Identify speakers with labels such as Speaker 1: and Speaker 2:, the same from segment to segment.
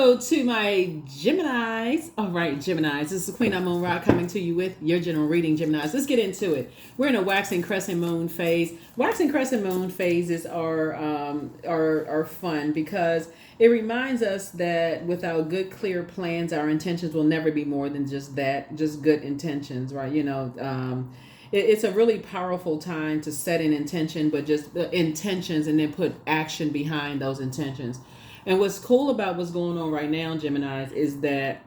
Speaker 1: Hello to my Geminis. All right, Geminis. This is Queen Amun Ra coming to you with your general reading, Geminis. Let's get into it. We're in a waxing crescent moon phase. Waxing crescent moon phases are fun because it reminds us that without good, clear plans, our intentions will never be more than just that, just good intentions, right? It's a really powerful time to set an intention, but just the intentions and then put action behind those intentions. And what's cool about what's going on right now, Geminis, is that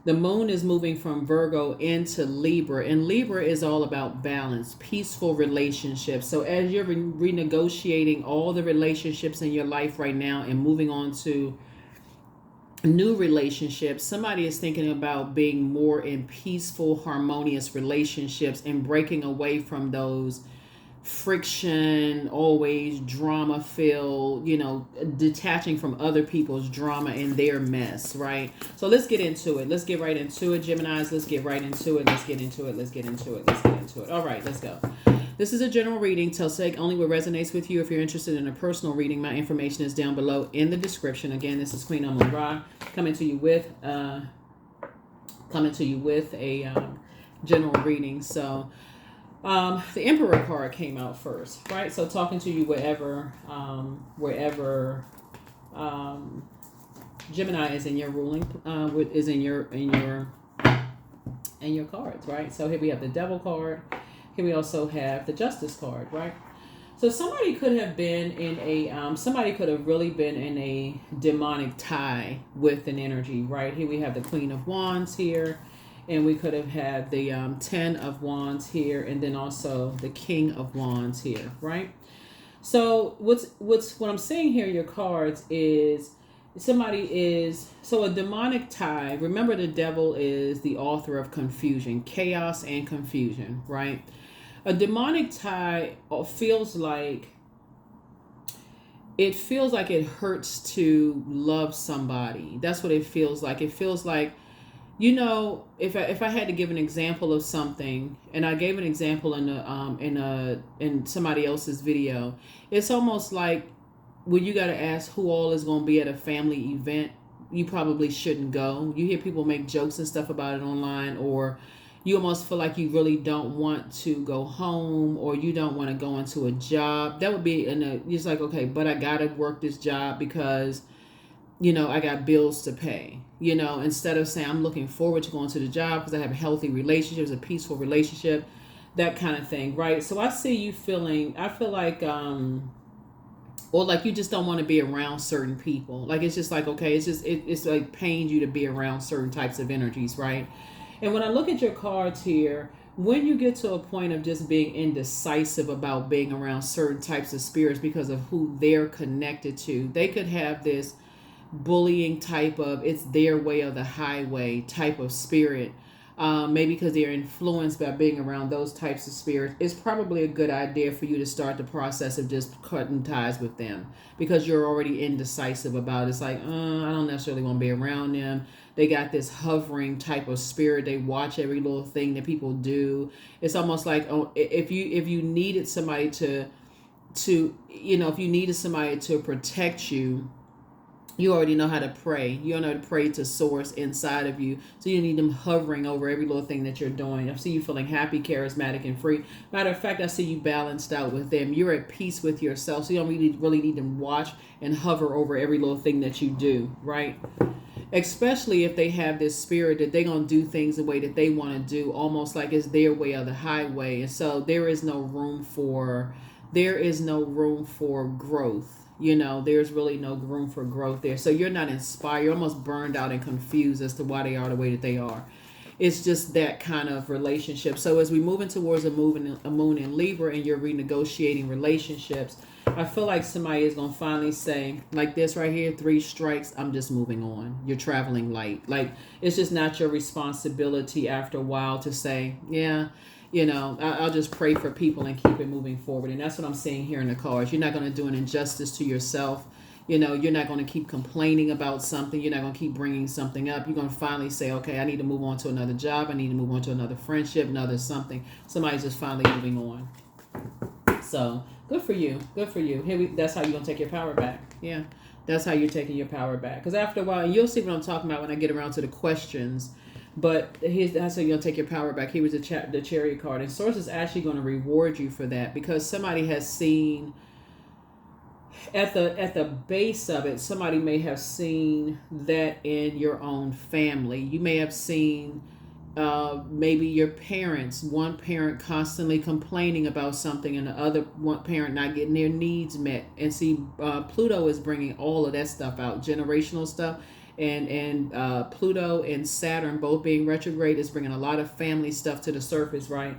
Speaker 1: the moon is moving from Virgo into Libra. And Libra is all about balance, peaceful relationships. So as you're renegotiating all the relationships in your life right now and moving on to new relationships, somebody is thinking about being more in peaceful, harmonious relationships and breaking away from those friction, always drama filled, detaching from other people's drama and their mess, right? So let's get into it. Let's get right into it, Geminis. Let's get right into it. Let's get into it. Let's get into it. Let's get into it. All right, let's go. This is a general reading. Take only what resonates with you. If you're interested in a personal reading, my information is down below in the description. Again, this is Queen Amun Ra coming to you with a general reading. So the Emperor card came out first, right? So talking to you wherever Gemini is in your ruling, is in your cards, right? So here we have the Devil card. Here we also have the Justice card, right? So somebody could have been somebody could have really been in a demonic tie with an energy, right? Here we have the Queen of Wands here. And we could have had the 10 of Wands here, and then also the King of Wands here, right? So what I'm saying here in your cards is a demonic tie. Remember, the devil is the author of confusion, chaos and confusion, right? A demonic tie feels like it hurts to love somebody. That's what it feels like. It feels like, if I had to give an example of something, and I gave an example in somebody else's video, it's almost like when you got to ask who all is going to be at a family event, you probably shouldn't go. You hear people make jokes and stuff about it online, or you almost feel like you really don't want to go home, or you don't want to go into a job. That would be it's like, okay, but I got to work this job because I got bills to pay, instead of saying I'm looking forward to going to the job because I have healthy relationships, a peaceful relationship, that kind of thing, right? So I see you I feel like, or like you just don't want to be around certain people. Like, it's just like, okay, it's like pains you to be around certain types of energies, right? And when I look at your cards here, when you get to a point of just being indecisive about being around certain types of spirits because of who they're connected to, they could have this bullying type of, it's their way or the highway type of spirit, maybe because they're influenced by being around those types of spirits. It's probably a good idea for you to start the process of just cutting ties with them because you're already indecisive about it. It's like, I don't necessarily want to be around them. They got this hovering type of spirit. They watch every little thing that people do. It's almost like, if you needed somebody if you needed somebody to protect you, you already know how to pray. You know how to pray to source inside of you. So you need them hovering over every little thing that you're doing. I see you feeling happy, charismatic, and free. Matter of fact, I see you balanced out with them. You're at peace with yourself. So you don't really need them watch and hover over every little thing that you do, right? Especially if they have this spirit that they're going to do things the way that they want to do, almost like it's their way or the highway. And so there is no room for growth. There's really no room for growth there. So you're not inspired. You're almost burned out and confused as to why they are the way that they are. It's just that kind of relationship. So as we move in towards a moon in Libra and you're renegotiating relationships, I feel like somebody is going to finally say, like this right here, 3 strikes, I'm just moving on. You're traveling light. Like, it's just not your responsibility after a while to say, yeah, I'll just pray for people and keep it moving forward. And that's what I'm seeing here in the cards. You're not going to do an injustice to yourself. You're not going to keep complaining about something. You're not going to keep bringing something up. You're going to finally say, okay, I need to move on to another job. I need to move on to another friendship, another something. Somebody's just finally moving on. So good for you. Good for you. That's how you're going to take your power back. Yeah. That's how you're taking your power back. Because after a while, and you'll see what I'm talking about when I get around to the questions. But that's how you'll take your power back. Here was the Chariot card, and Source is actually going to reward you for that, because somebody has seen at the base of it. Somebody may have seen that in your own family. You may have seen maybe your parents, one parent constantly complaining about something and the other one parent not getting their needs met. And see, Pluto is bringing all of that stuff out, generational stuff. And Pluto and Saturn both being retrograde is bringing a lot of family stuff to the surface, right?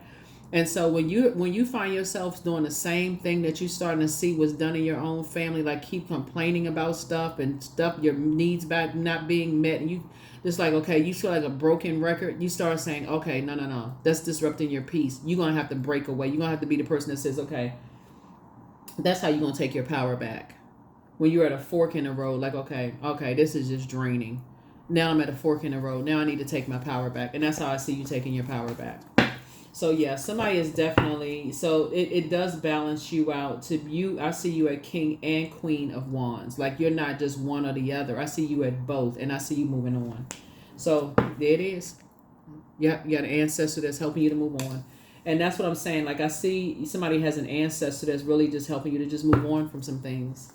Speaker 1: And so when you find yourself doing the same thing that you're starting to see was done in your own family, like keep complaining about stuff and stuff, your needs back not being met, and you just like, okay, you feel like a broken record, you start saying, okay, no, that's disrupting your peace. You're going to have to break away. You're going to have to be the person that says, okay, that's how you're going to take your power back. When you're at a fork in the road, like, okay, this is just draining. Now I'm at a fork in the road. Now I need to take my power back. And that's how I see you taking your power back. So yeah, somebody is definitely, so it does balance you out to you. I see you at King and Queen of Wands. Like you're not just one or the other. I see you at both, and I see you moving on. So there it is. Yeah, you got an ancestor that's helping you to move on. And that's what I'm saying. Like I see somebody has an ancestor that's really just helping you to just move on from some things.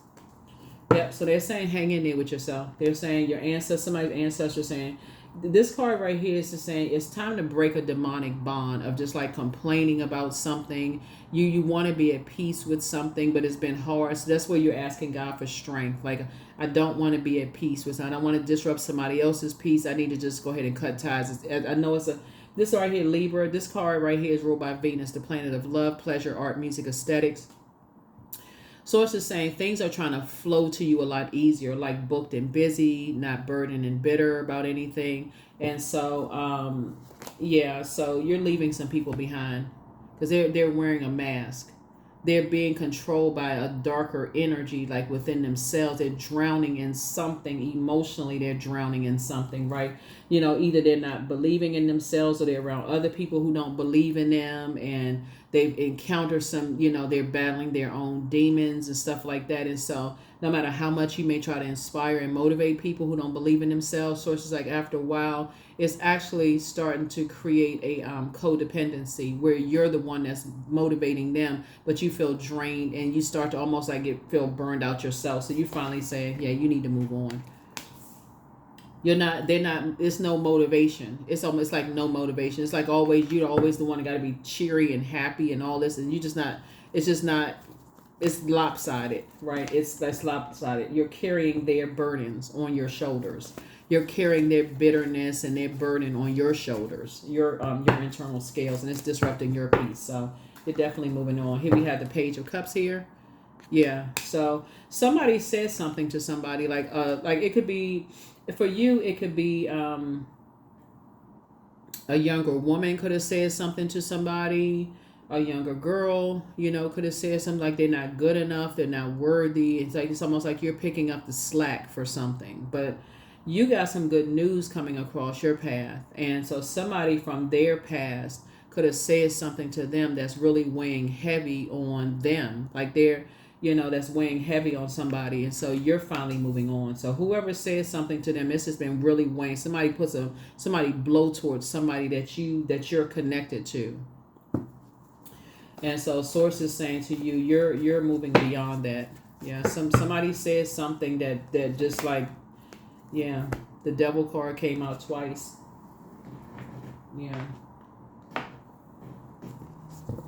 Speaker 1: Yep, so they're saying hang in there with yourself. They're saying your ancestor, somebody's ancestor saying, this card right here is just saying it's time to break a demonic bond of just like complaining about something. You want to be at peace with something, but it's been hard. So that's where you're asking God for strength. Like, I don't want to be at peace with something. I don't want to disrupt somebody else's peace. I need to just go ahead and cut ties. I know this right here, Libra. This card right here is ruled by Venus, the planet of love, pleasure, art, music, aesthetics. Source is saying things are trying to flow to you a lot easier, like booked and busy, not burdened and bitter about anything. And so, so you're leaving some people behind because they're wearing a mask. They're being controlled by a darker energy, like within themselves. They're drowning in something emotionally. They're drowning in something, right? You know, either they're not believing in themselves or they're around other people who don't believe in them, and they've encountered some, they're battling their own demons and stuff like that. And so no matter how much you may try to inspire and motivate people who don't believe in themselves, Sources like after a while, it's actually starting to create a codependency where you're the one that's motivating them, but you feel drained and you start to almost like feel burned out yourself. So you finally say, yeah, you need to move on. It's no motivation. It's almost like no motivation. It's like always, you're always the one that got to be cheery and happy and all this. And it's lopsided, right? That's lopsided. You're carrying their burdens on your shoulders. You're carrying their bitterness and their burden on your shoulders, your internal scales, and it's disrupting your peace. So you're definitely moving on. Here we have the Page of Cups here. Yeah. So somebody says something to somebody, like it could be, for you, it could be a younger woman could have said something to somebody. A younger girl, could have said something like they're not good enough, they're not worthy. It's almost like you're picking up the slack for something. But you got some good news coming across your path. And so somebody from their past could have said something to them that's really weighing heavy on them. Like they're, that's weighing heavy on somebody. And so you're finally moving on. So whoever says something to them, it's just been really weighing. Somebody blow towards somebody that you're connected to. And so Source is saying to you, you're moving beyond that. Yeah, somebody says something that just like, yeah, the Devil card came out twice. Yeah.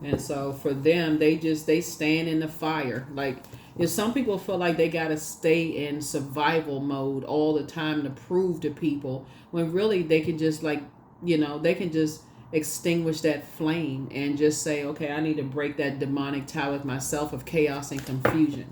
Speaker 1: And so for them, they stand in the fire. Like, if some people feel like they got to stay in survival mode all the time to prove to people, when really they can just they can just extinguish that flame and just say, okay, I need to break that demonic tie with myself of chaos and confusion.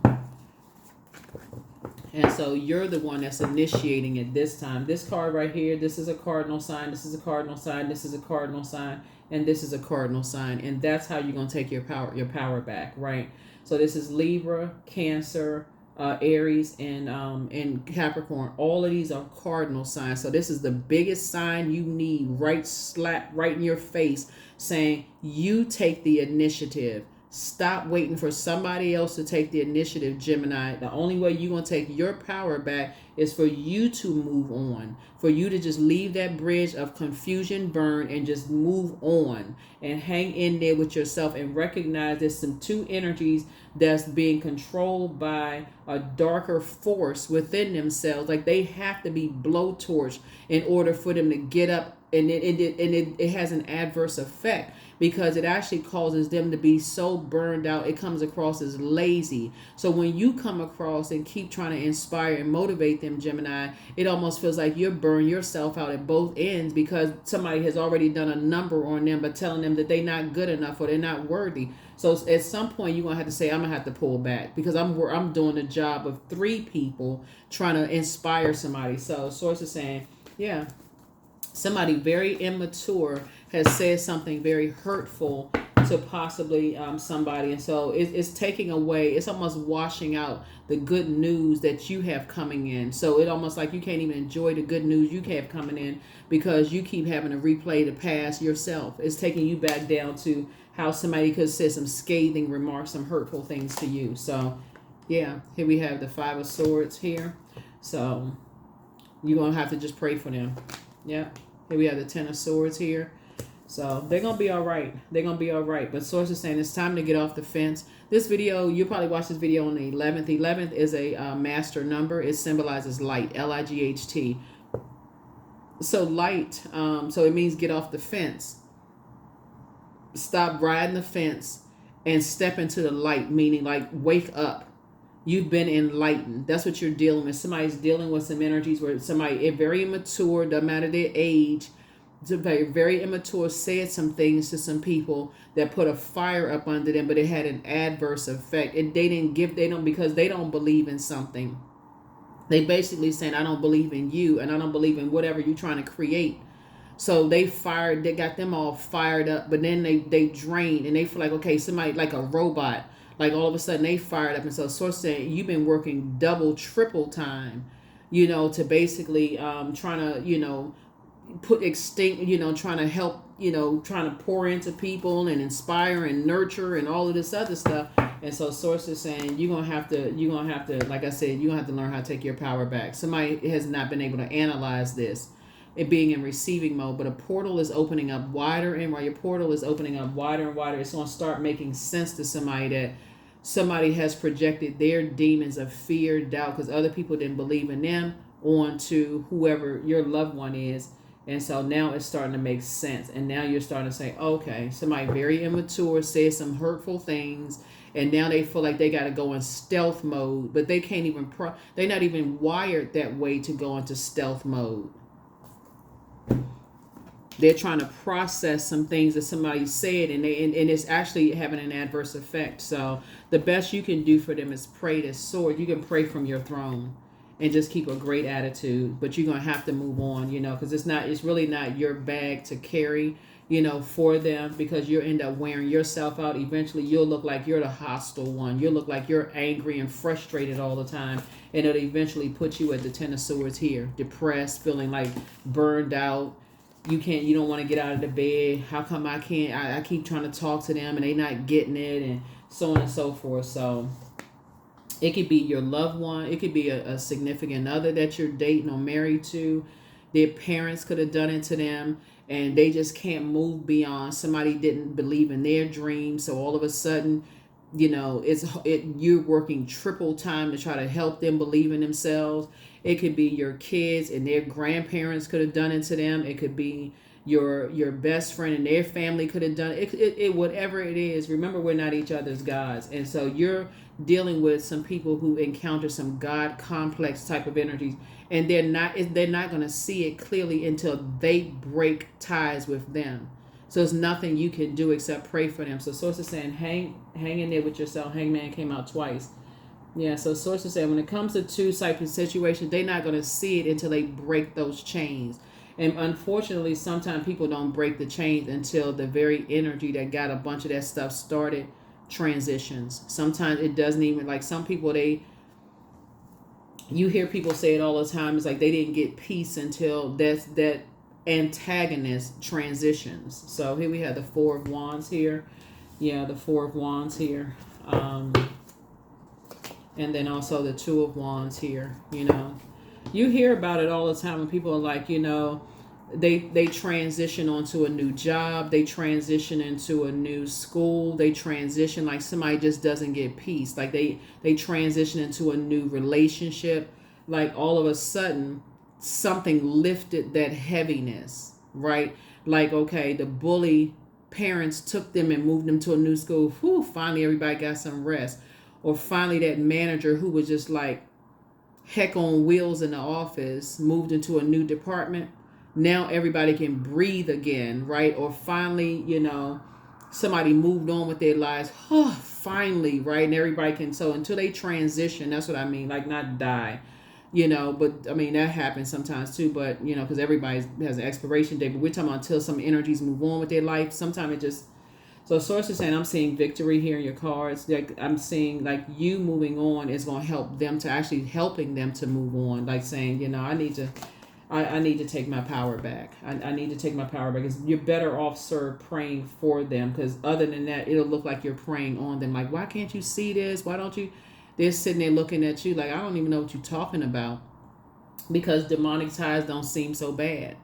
Speaker 1: And so you're the one that's initiating it this time. This card right here, this is a cardinal sign, this is a cardinal sign, this is a cardinal sign, and this is a cardinal sign. And that's how you're going to take your power back, right? So this is Libra, Cancer, Aries, and Capricorn. All of these are cardinal signs. So this is the biggest sign you need, slap right in your face, saying you take the initiative. Stop waiting for somebody else to take the initiative, Gemini. The only way you're going to take your power back is for you to move on, for you to just leave that bridge of confusion burn and just move on and hang in there with yourself and recognize there's some two energies that's being controlled by a darker force within themselves. Like they have to be blowtorched in order for them to get up, and it has an adverse effect because it actually causes them to be so burned out. It comes across as lazy. So when you come across and keep trying to inspire and motivate them, Gemini, it almost feels like you're burning yourself out at both ends because somebody has already done a number on them by telling them that they're not good enough or they're not worthy. So at some point you're going to have to say, I'm going to have to pull back because I'm doing the job of three people trying to inspire somebody. So Source is saying, yeah, somebody very immature has said something very hurtful to possibly somebody, and so it's taking away, it's almost washing out the good news that you have coming in. So it almost like you can't even enjoy the good news you have coming in because you keep having to replay the past yourself. It's taking you back down to how somebody could say some scathing remarks, some hurtful things to you. So yeah, here we have the Five of Swords here. So you're gonna have to just pray for them. Yeah, here we have the Ten of Swords here. So they're going to be all right. They're going to be all right. But Source is saying it's time to get off the fence. This video, you'll probably watch this video on the 11th. 11th is a master number. It symbolizes light, L-I-G-H-T. So light, so it means get off the fence. Stop riding the fence and step into the light, meaning like wake up. You've been enlightened. That's what you're dealing with. Somebody's dealing with some energies where somebody, very immature, doesn't matter their age, very, very immature, said some things to some people that put a fire up under them, but it had an adverse effect. And they don't, because they don't believe in something. They basically saying, I don't believe in you and I don't believe in whatever you're trying to create. So they got them all fired up, but then they drained and they feel like, okay, somebody like a robot, like all of a sudden they fired up. And so Source saying you've been working double, triple time, to basically trying to, trying to help, trying to pour into people and inspire and nurture and all of this other stuff. And so Source is saying you're gonna have to, like I said, you're gonna have to learn how to take your power back. Somebody has not been able to analyze this, it being in receiving mode, but a portal is opening up wider, and while your portal is opening up wider and wider, it's gonna start making sense to somebody that somebody has projected their demons of fear, doubt, because other people didn't believe in them, onto whoever your loved one is. And so now it's starting to make sense. And now you're starting to say, okay, somebody very immature said some hurtful things. And now they feel like they got to go in stealth mode. But they can't even, they're not even wired that way to go into stealth mode. They're trying to process some things that somebody said. And it's actually having an adverse effect. So the best you can do for them is pray this sword. You can pray from your throne. And just keep a great attitude, but you're gonna have to move on, because it's really not your bag to carry, for them, because you'll end up wearing yourself out. Eventually you'll look like you're the hostile one. You'll look like you're angry and frustrated all the time, and it'll eventually put you at the Ten of Swords here, depressed, feeling like burned out. You don't want to get out of the bed. How come I can't? I keep trying to talk to them and they not getting it, and so on and so forth. So it could be your loved one. It could be a significant other that you're dating or married to. Their parents could have done it to them, and they just can't move beyond. Somebody didn't believe in their dreams, so all of a sudden, you're working triple time to try to help them believe in themselves. It could be your kids and their grandparents could have done it to them. It could be your best friend and their family could have done it. Whatever it is, remember, we're not each other's gods. And so you're dealing with some people who encounter some God complex type of energies, and they're not going to see it clearly until they break ties with them. So there's nothing you can do except pray for them. So Source is saying hang in there with yourself. Hangman came out twice. Yeah, so Source is saying when it comes to two types of situations, they're not going to see it until they break those chains. And unfortunately, sometimes people don't break the chains until the very energy that got a bunch of that stuff started transitions. Sometimes it doesn't even, like some people, you hear people say it all the time, it's like they didn't get peace until that antagonist transitions. So here we have the Four of Wands here. Yeah, the Four of Wands here. And then also the Two of Wands here. You hear about it all the time when people are like, they transition onto a new job, they transition into a new school, they transition like somebody just doesn't get peace, like they transition into a new relationship, like all of a sudden something lifted that heaviness, right? Like, okay, the bully parents took them and moved them to a new school. Whew, finally everybody got some rest. Or finally that manager who was just like heck on wheels in the office moved into a new department. Now everybody can breathe again, right? Or finally, somebody moved on with their lives. Oh, finally, right? And everybody can, so until they transition, that's what I mean, like not die. But I mean that happens sometimes too, but because everybody has an expiration date, but we're talking about until some energies move on with their life. Sometimes it just, so source is saying, I'm seeing victory here in your cards. Like I'm seeing like you moving on is going to help them to actually helping them to move on. Like saying, I need to take my power back. I need to take my power back. Because you're better off, sir, praying for them. Because other than that, it'll look like you're praying on them. Like, why can't you see this? Why don't you? They're sitting there looking at you like, I don't even know what you're talking about. Because demonic ties don't seem so bad.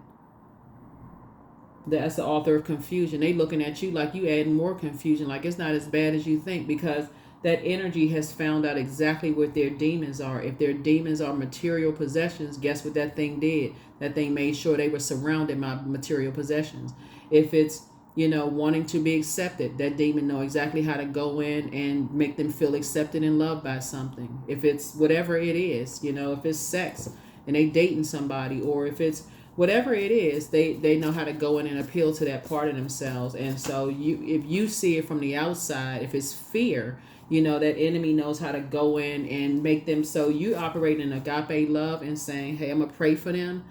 Speaker 1: That's the author of confusion. They looking at you like you adding more confusion, like it's not as bad as you think, because that energy has found out exactly what their demons are. If their demons are material possessions, guess what that thing did? That thing made sure they were surrounded by material possessions. If it's wanting to be accepted, that demon know exactly how to go in and make them feel accepted and loved by something. If it's whatever it is, if it's sex and they dating somebody, or if it's whatever it is, they know how to go in and appeal to that part of themselves. And so if you see it from the outside, if it's fear, that enemy knows how to go in and make them, so you operate in agape love and saying, hey, I'm gonna pray for them,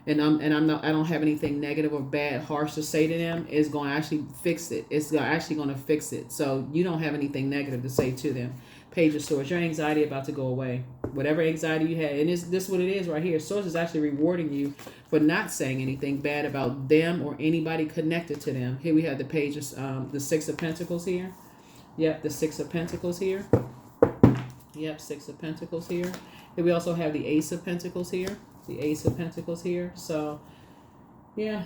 Speaker 1: and I don't have anything negative or bad harsh to say to them, is going to actually fix it. It's actually going to fix it. So you don't have anything negative to say to them. Page of Swords, your anxiety about to go away. Whatever anxiety you had, and this is what it is right here. Swords is actually rewarding you for not saying anything bad about them or anybody connected to them. Here we have the page of the Six of Pentacles here. Yep, the Six of Pentacles here. Yep, Six of Pentacles here. Here we also have the Ace of Pentacles here. The Ace of Pentacles here. So, yeah.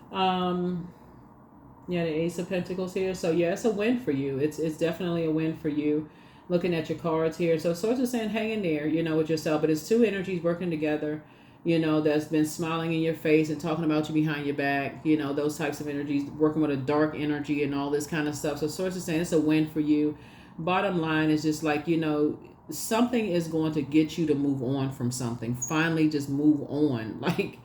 Speaker 1: Yeah, the Ace of Pentacles here. So, yeah, it's a win for you. It's definitely a win for you. Looking at your cards here. So, Swords is saying hang in there, with yourself. But it's two energies working together, that's been smiling in your face and talking about you behind your back. Those types of energies, working with a dark energy and all this kind of stuff. So, Swords is saying it's a win for you. Bottom line is just like, something is going to get you to move on from something. Finally, just move on. Like,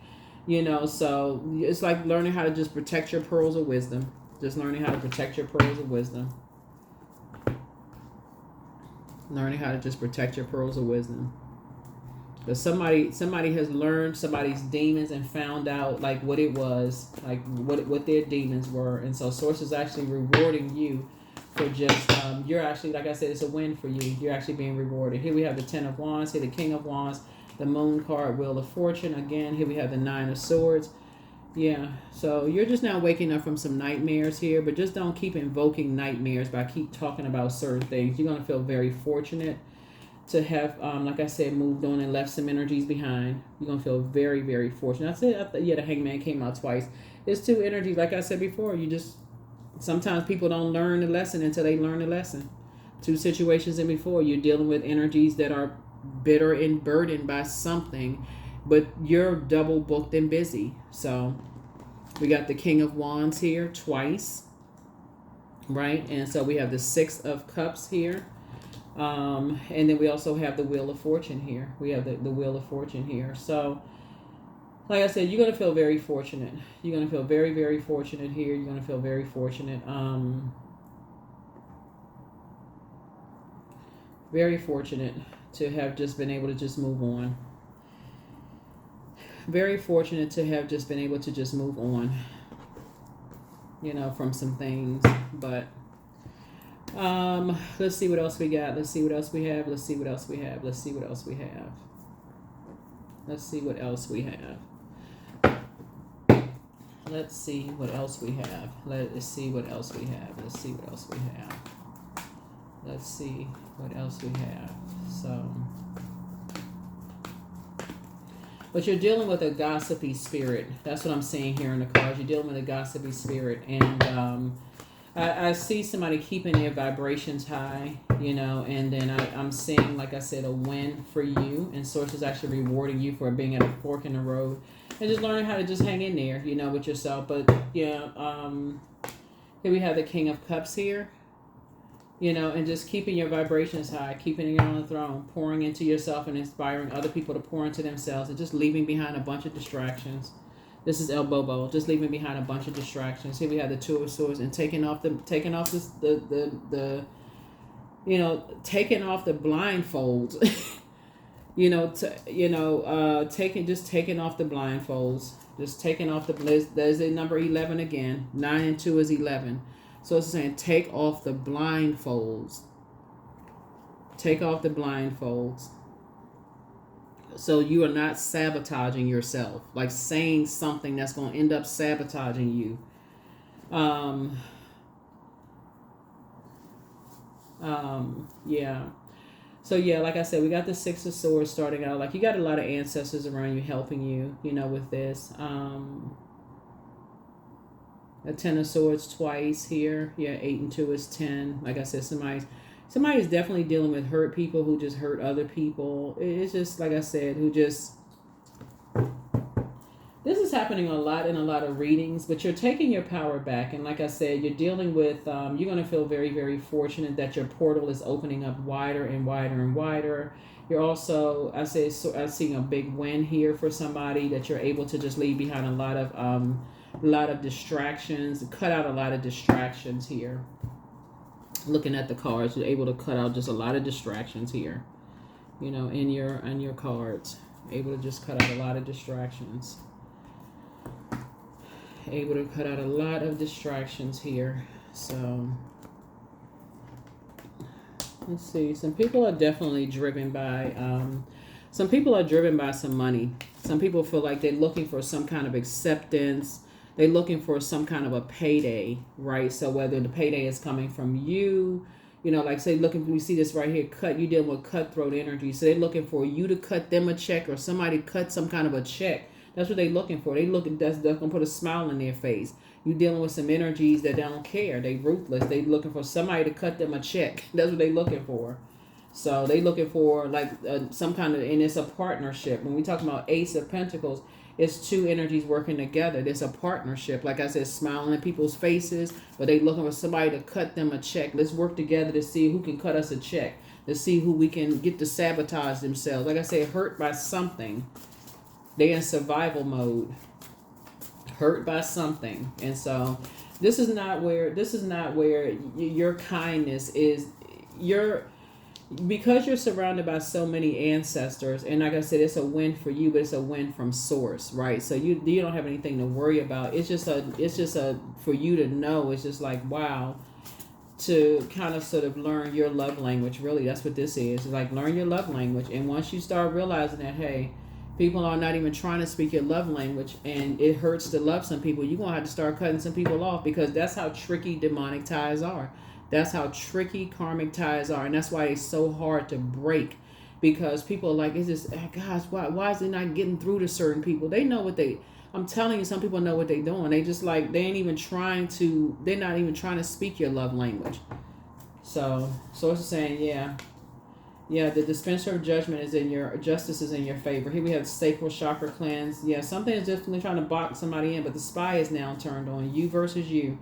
Speaker 1: so it's like learning how to just protect your pearls of wisdom. Just learning how to protect your pearls of wisdom. Learning how to just protect your pearls of wisdom. But somebody has learned somebody's demons and found out like what it was, like what their demons were. And so Source is actually rewarding you for just, you're actually, like I said, it's a win for you. You're actually being rewarded. Here we have the Ten of Wands, here the King of Wands, the Moon card, Wheel of Fortune. Again, here we have the Nine of Swords. Yeah, so you're just now waking up from some nightmares here, but just don't keep invoking nightmares by keep talking about certain things. You're going to feel very fortunate to have, like I said, moved on and left some energies behind. You're going to feel very, very fortunate. I said, yeah, the Hangman came out twice. It's two energies, like I said before, sometimes people don't learn the lesson until they learn the lesson. Two situations in before, you're dealing with energies that are bitter and burdened by something, but you're double booked and busy. So we got the King of Wands here twice, right? And so we have the Six of Cups here. And then we also have the Wheel of Fortune here. We have the Wheel of Fortune here. So like I said, you're going to feel very fortunate. You're going to feel very, very fortunate here. You're going to feel very fortunate. Very fortunate to have just been able to just move on. Very fortunate to have just been able to just move on, from some things. But let's see what else we got. Let's see what else we have. Let's see what else we have. Let's see what else we have. Let's see what else we have. Let's see what else we have. Let's see what else we have. Let's see what else we have. Let's see what else we have. So, but you're dealing with a gossipy spirit. That's what I'm seeing here in the cards. You're dealing with a gossipy spirit. And I see somebody keeping their vibrations high, you know, and then I'm seeing, like I said, a win for you. And Source is actually rewarding you for being at a fork in the road. And just learning how to just hang in there, you know, with yourself. But, yeah, here we have the King of Cups here. You know, and just keeping your vibrations high, keeping it on the throne, pouring into yourself and inspiring other people to pour into themselves, and just leaving behind a bunch of distractions. This is El Bobo, just leaving behind a bunch of distractions. Here we have the Two of Swords and taking off the blindfolds. Taking off the blindfolds, just taking off the. There's a number 11 again. 9 and 2 is 11. So it's saying take off the blindfolds. Take off the blindfolds. So you are not sabotaging yourself. Like saying something that's going to end up sabotaging you. Yeah. So yeah, like I said, we got the Six of Swords starting out. Like you got a lot of ancestors around you helping you, you know, with this. A Ten of Swords twice here. Yeah, 8 and 2 is 10. Like I said, somebody is definitely dealing with hurt people who just hurt other people. It's just, like I said, who just... This is happening a lot in a lot of readings, but you're taking your power back. And like I said, you're dealing with... you're going to feel very, very fortunate that your portal is opening up wider and wider and wider. You're also, I'm seeing a big win here for somebody that you're able to just leave behind a lot of distractions, cut out a lot of distractions here. Looking at the cards, you're able to cut out just a lot of distractions here, you know, in your cards. Able to just cut out a lot of distractions. Able to cut out a lot of distractions here. So let's see. Some people are definitely driven by some people are driven by some money. Some people feel like they're looking for some kind of acceptance. They're looking for some kind of a payday, right? So whether the payday is coming from you, you know, like say, we see this right here, you dealing with cutthroat energy. So they're looking for you to cut them a check or somebody cut some kind of a check. That's what they're looking for. That's going to put a smile on their face. You're dealing with some energies that don't care. They ruthless. They looking for somebody to cut them a check. That's what they're looking for. So they looking for like some kind of, and it's a partnership. When we talk about Ace of Pentacles, it's two energies working together. There's a partnership. Like I said, smiling in people's faces, but they looking for somebody to cut them a check. Let's work together to see who can cut us a check, to see who we can get to sabotage themselves. Like I said, hurt by something. They're in survival mode. Hurt by something. And so this is not where your kindness is. Because you're surrounded by so many ancestors, and like I said, it's a win for you, but it's a win from source, right? So you don't have anything to worry about. It's just for you to know. It's just like, wow, to kind of sort of learn your love language. Really, that's what this is. It's like learn your love language, and once you start realizing that, hey, people are not even trying to speak your love language, and it hurts to love some people, you're gonna have to start cutting some people off, because that's how tricky demonic ties are. That's how tricky karmic ties are, and that's why it's so hard to break, because people are like, it's just, gosh, why is it not getting through to certain people? They know what I'm telling you, some people know what they're doing. They just like, they're not even trying to speak your love language. So it's saying, yeah, the dispenser of judgment justice is in your favor. Here we have sacral chakra cleanse. Yeah, something is definitely trying to box somebody in, but the spy is now turned on. You versus you.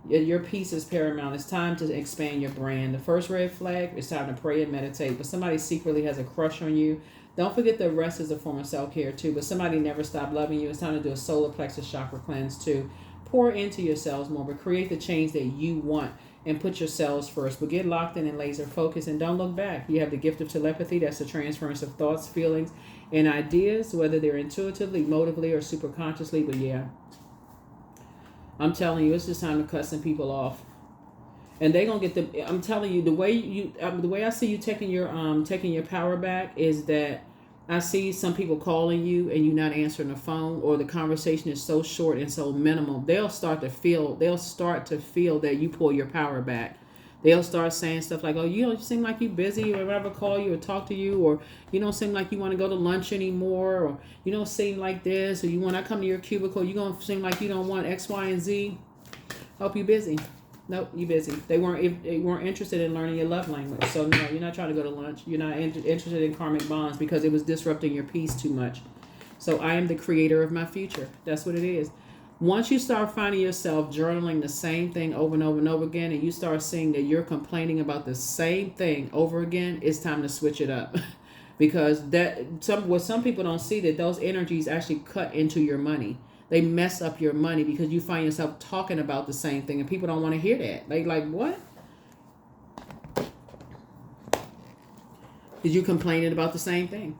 Speaker 1: Your peace is paramount. It's time to expand your brand. The first red flag, it's time to pray and meditate. But somebody secretly has a crush on you. Don't forget the rest is a form of self-care too. But somebody never stopped loving you. It's time to do a solar plexus chakra cleanse too. Pour into yourselves more, but create the change that you want and put yourselves first. But get locked in and laser focus and don't look back. You have the gift of telepathy. That's the transference of thoughts, feelings, and ideas, whether they're intuitively, emotively, or superconsciously. But yeah, I'm telling you, it's just time to cut some people off, and they're gonna get I'm telling you, the way I see you taking your power back is that I see some people calling you and you not answering the phone, or the conversation is so short and so minimal. They'll start to feel that you pull your power back. They'll start saying stuff like, "Oh, you don't seem like you busy," or whatever, call you or talk to you, or you don't seem like you want to go to lunch anymore, or you don't seem like this, or you when I come to your cubicle, you don't seem like you don't want X, Y, and Z. Hope you busy. Nope, you busy. They weren't interested in learning your love language. So no, you're not trying to go to lunch. You're not interested in karmic bonds because it was disrupting your peace too much. So I am the creator of my future. That's what it is. Once you start finding yourself journaling the same thing over and over and over again, and you start seeing that you're complaining about the same thing over again, it's time to switch it up. Because what some people don't see, that those energies actually cut into your money. They mess up your money because you find yourself talking about the same thing, and people don't want to hear that. They like, what? Because you complaining about the same thing.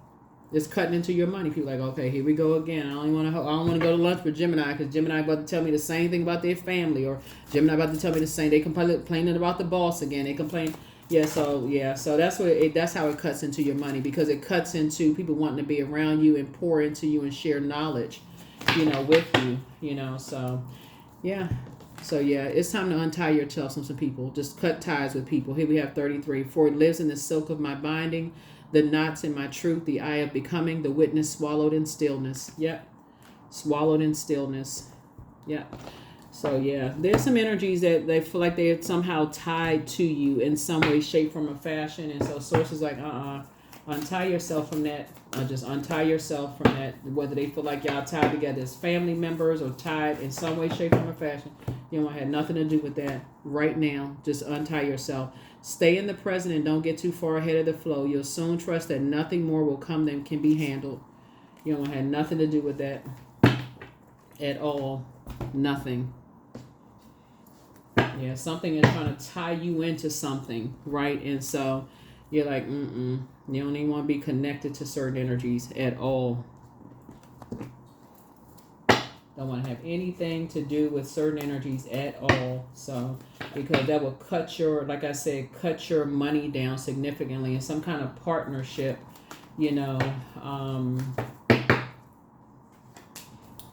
Speaker 1: It's cutting into your money. People like, okay, here we go again. I don't want to go to lunch with Gemini because Gemini about to tell me the same thing about their family, or Gemini about to tell me the same. They complaining about the boss again. They complain. So that's how it cuts into your money, because it cuts into people wanting to be around you and pour into you and share knowledge, with you, so it's time to untie yourself from some people. Just cut ties with people. Here we have 33. For it lives in the silk of my binding, the knots in my truth, the eye of becoming, the witness swallowed in stillness. Yep. Swallowed in stillness. Yep. So there's some energies that they feel like they're somehow tied to you in some way, shape, form, or fashion. And so sources like, untie yourself from that. Just untie yourself from that. Whether they feel like y'all tied together as family members or tied in some way, shape, form, or fashion. You don't have nothing to do with that right now. Just untie yourself. Stay in the present and don't get too far ahead of the flow. You'll soon trust that nothing more will come than can be handled. You don't have nothing to do with that at all. Nothing. Yeah, something is trying to tie you into something, right? And so you're like, you don't even want to be connected to certain energies at all. Don't want to have anything to do with certain energies at all. So, because that will cut your money down significantly in some kind of partnership, Here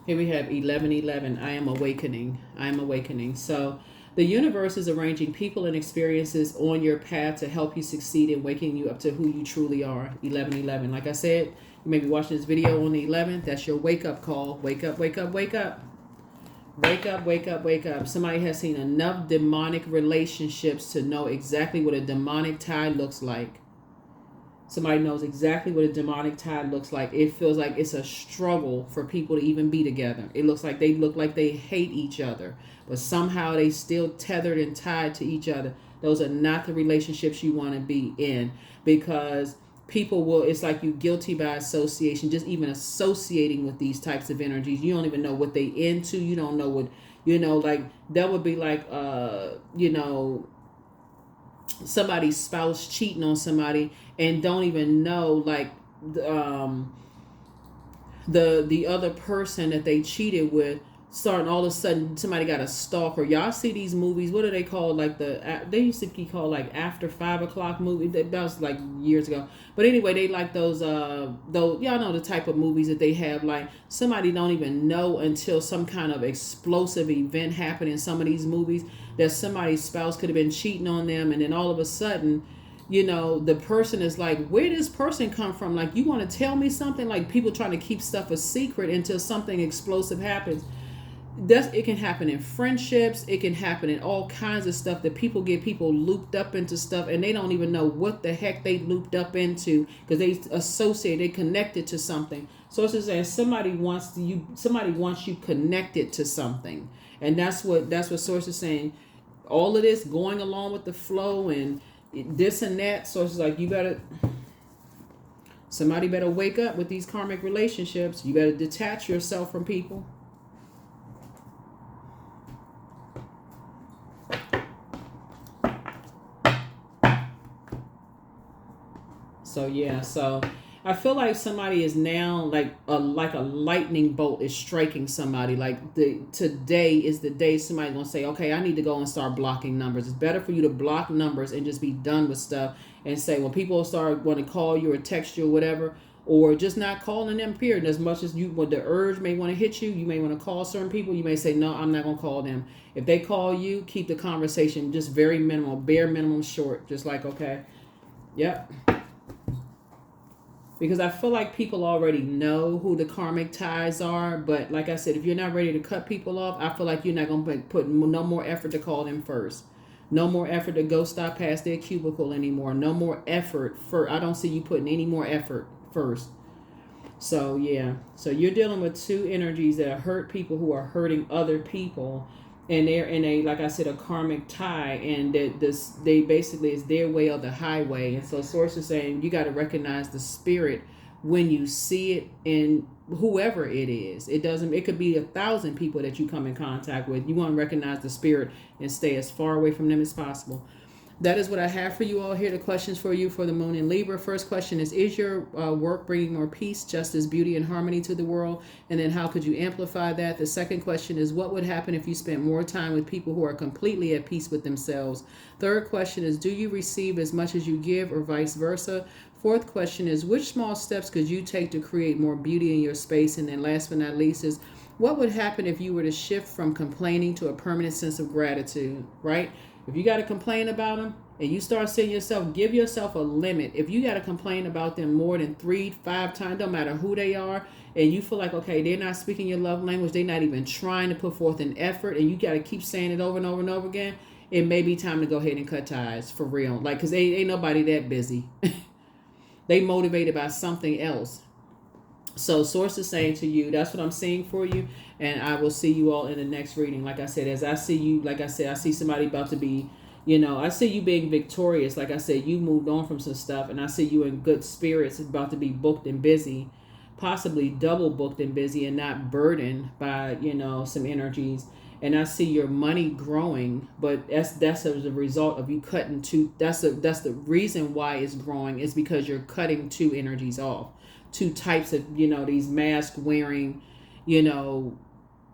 Speaker 1: we have 1111. I am awakening. I am awakening. So the universe is arranging people and experiences on your path to help you succeed in waking you up to who you truly are. 1111. Like I said, you may be watching this video on the 11th. That's your wake-up call. Wake up, wake up, wake up. Wake up, wake up, wake up. Somebody has seen enough demonic relationships to know exactly what a demonic tie looks like. Somebody knows exactly what a demonic tie looks like. It feels like it's a struggle for people to even be together. It looks like they hate each other, but somehow they still tethered and tied to each other. Those are not the relationships you want to be in, because it's like you guilty by association, just even associating with these types of energies. You don't even know what they into. You don't know what, like that would be like, somebody's spouse cheating on somebody and don't even know, like, the other person that they cheated with, starting all of a sudden somebody got a stalker. Y'all see these movies, what are they called? Like they used to be called like after 5 o'clock movie. That was like years ago. But anyway, they like those y'all know the type of movies that they have, like somebody don't even know until some kind of explosive event happened in some of these movies that somebody's spouse could have been cheating on them, and then all of a sudden, the person is like, where did this person come from? Like, you want to tell me something? Like, people trying to keep stuff a secret until something explosive happens. It can happen in friendships. It can happen in all kinds of stuff, that people get people looped up into stuff and they don't even know what the heck they looped up into, because they connected to something. So it's just saying somebody wants you connected to something. And that's what Source is saying. All of this going along with the flow and this and that. Source is like, somebody better wake up with these karmic relationships. You better detach yourself from people. So I feel like somebody is now like a lightning bolt is striking somebody. Like today is the day somebody's gonna say, okay, I need to go and start blocking numbers. It's better for you to block numbers and just be done with stuff, and say when people start want to call you or text you or whatever, or just not calling them, period. As much as you, what the urge may want to hit you, you may want to call certain people. You may say, no, I'm not going to call them. If they call you, keep the conversation just very minimal, bare minimum, short. Just like, okay, yep. Because I feel like people already know who the karmic ties are. But like I said, if you're not ready to cut people off, I feel like you're not going to put no more effort to call them first. No more effort to go stop past their cubicle anymore. No more effort for, I don't see you putting any more effort first. So yeah, so you're dealing with two energies that hurt people who are hurting other people, and they're in a, like I said, a karmic tie, and that this, they basically, is their way or the highway. And so source is saying you got to recognize the spirit when you see it in whoever it is. It doesn't, it could be 1,000 people that you come in contact with. You want to recognize the spirit and stay as far away from them as possible. That is what I have for you all here. The questions for you for the moon in Libra. First question is your work bringing more peace, justice, beauty, and harmony to the world? And then how could you amplify that? The second question is, what would happen if you spent more time with people who are completely at peace with themselves? Third question is, do you receive as much as you give, or vice versa? Fourth question is, which small steps could you take to create more beauty in your space? And then last but not least is, what would happen if you were to shift from complaining to a permanent sense of gratitude, right? If you got to complain about them and you start saying yourself, give yourself a limit. If you got to complain about them more than 3-5 times, don't matter who they are, and you feel like, okay, they're not speaking your love language, they're not even trying to put forth an effort, and you got to keep saying it over and over and over again, it may be time to go ahead and cut ties for real. Like, because ain't nobody that busy. They motivated by something else. So source is saying to you, that's what I'm seeing for you. And I will see you all in the next reading. Like I said, as I see you, like I said, I see somebody about to be, I see you being victorious. Like I said, you moved on from some stuff, and I see you in good spirits, about to be booked and busy, possibly double booked and busy, and not burdened by, some energies. And I see your money growing, but that's as a result of you cutting two. That's the reason why it's growing, is because you're cutting two energies off. Two types of, these mask wearing,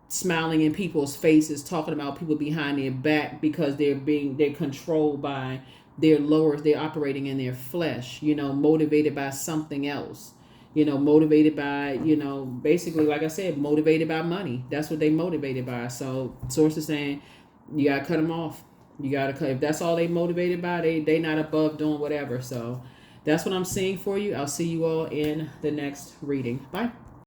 Speaker 1: smiling in people's faces, talking about people behind their back because they're controlled by their lowers, they're operating in their flesh, motivated by something else, motivated by, basically, like I said, motivated by money. That's what they motivated by. So source is saying you gotta cut them off. You gotta cut, if that's all they motivated by, they not above doing whatever. So that's what I'm seeing for you. I'll see you all in the next reading. Bye.